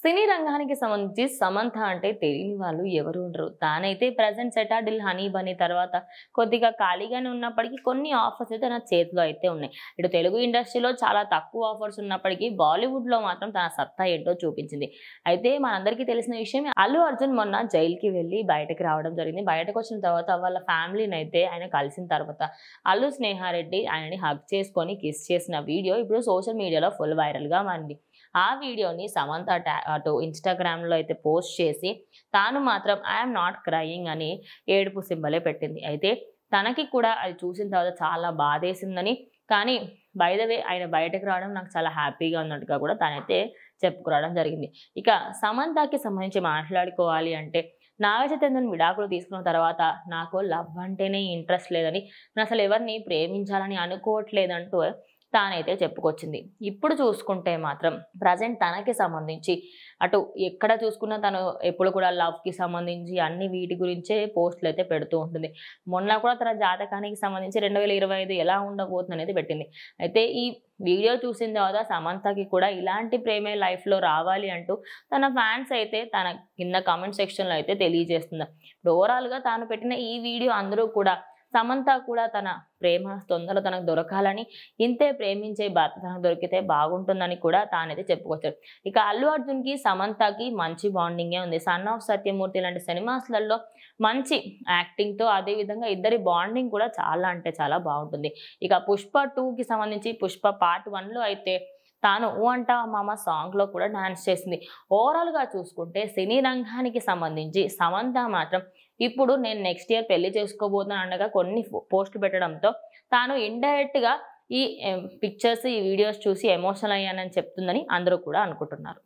సినీ రంగానికి సంబంధించి సమంత అంటే తెలియని వాళ్ళు ఎవరు ఉండరు. తానైతే ప్రెజెంట్ సెటాడిల్ హనీ బనీ తర్వాత కొద్దిగా ఖాళీగానే ఉన్నప్పటికీ కొన్ని ఆఫర్స్ అయితే నా చేతిలో అయితే ఉన్నాయి. ఇటు తెలుగు ఇండస్ట్రీలో చాలా తక్కువ ఆఫర్స్ ఉన్నప్పటికీ బాలీవుడ్లో మాత్రం తన సత్తా ఏంటో చూపించింది. అయితే మనందరికీ తెలిసిన విషయం, అల్లు అర్జున్ మొన్న జైలుకి వెళ్ళి బయటకు రావడం జరిగింది. బయటకు వచ్చిన తర్వాత వాళ్ళ ఫ్యామిలీని అయితే ఆయన కలిసిన తర్వాత అల్లు స్నేహారెడ్డి ఆయనని హగ్ చేసుకొని కిస్ చేసిన వీడియో ఇప్పుడు సోషల్ మీడియాలో ఫుల్ వైరల్గా మారింది. ఆ వీడియోని సమంత అటు ఇన్‌స్టాగ్రామ్‌లో అయితే పోస్ట్ చేసి తాను మాత్రం ఐయామ్ నాట్ క్రయింగ్ అని ఏడుపు సింబలే పెట్టింది. అయితే తనకి కూడా అది చూసిన తర్వాత చాలా బాధేసిందని, కానీ బై ద వే ఆయన బయటకు రావడం నాకు చాలా హ్యాపీగా ఉన్నట్టుగా కూడా తనైతే చెప్పుకురావడం జరిగింది. ఇక సమంతకి సంబంధించి మాట్లాడుకోవాలి అంటే, నాగ చైతన్యన్ విడాకులు తీసుకున్న తర్వాత నాకు లవ్ అంటేనే ఇంట్రెస్ట్ లేదని, నేను అసలు ఎవరిని ప్రేమించాలని అనుకోవట్లేదంటూ తానైతే చెప్పుకొచ్చింది. ఇప్పుడు చూసుకుంటే మాత్రం ప్రజెంట్ తనకి సంబంధించి అటు ఎక్కడ చూసుకున్నా తను ఎప్పుడు కూడా లవ్‌కి సంబంధించి అన్ని వీటి గురించే పోస్టులు అయితే పెడుతూ ఉంటుంది. మొన్న కూడా తన జాతకానికి సంబంధించి 2025 ఎలా ఉండబోతుందనేది పెట్టింది. అయితే ఈ వీడియో చూసిన తర్వాత సమంతకి కూడా ఇలాంటి ప్రేమే లైఫ్‌లో రావాలి అంటూ తన ఫ్యాన్స్ అయితే తన కింద కామెంట్ సెక్షన్‌లో అయితే తెలియజేస్తున్నారు. ఇప్పుడు ఓవరాల్‌గా తాను పెట్టిన ఈ వీడియో అందరూ కూడా సమంత కూడా తన ప్రేమ తొందరలో తనకు దొరకాలని, ఇంతే ప్రేమించే భర్త తనకు దొరికితే బాగుంటుందని కూడా తానైతే చెప్పుకొచ్చాడు. ఇక అల్లు అర్జున్‌కి, సమంతకి మంచి బాండింగే ఉంది. 'సన్ ఆఫ్ సత్యమూర్తి' లాంటి సినిమాస్‌లలో మంచి యాక్టింగ్‌తో, అదే విధంగా ఇద్దరి బాండింగ్ కూడా చాలా అంటే చాలా బాగుంటుంది. ఇక 'పుష్ప 2'కి సంబంధించి 'పుష్ప పార్ట్ 1'లో అయితే తాను 'ఊ అంటావా మామ' సాంగ్‌లో కూడా డాన్స్ చేసింది. ఓవరాల్‌గా చూసుకుంటే సినీ రంగానికి సంబంధించి సమంత మాత్రం ఇప్పుడు నేను నెక్స్ట్ ఇయర్ పెళ్లి చేసుకోబోతున్నాను అనగా కొన్ని పోస్టులు పెట్టడంతో తాను ఇండైరెక్ట్‌గా ఈ పిక్చర్స్, ఈ వీడియోస్ చూసి ఎమోషనల్ అయ్యానని చెప్తుందని అందరూ కూడా అనుకుంటున్నారు.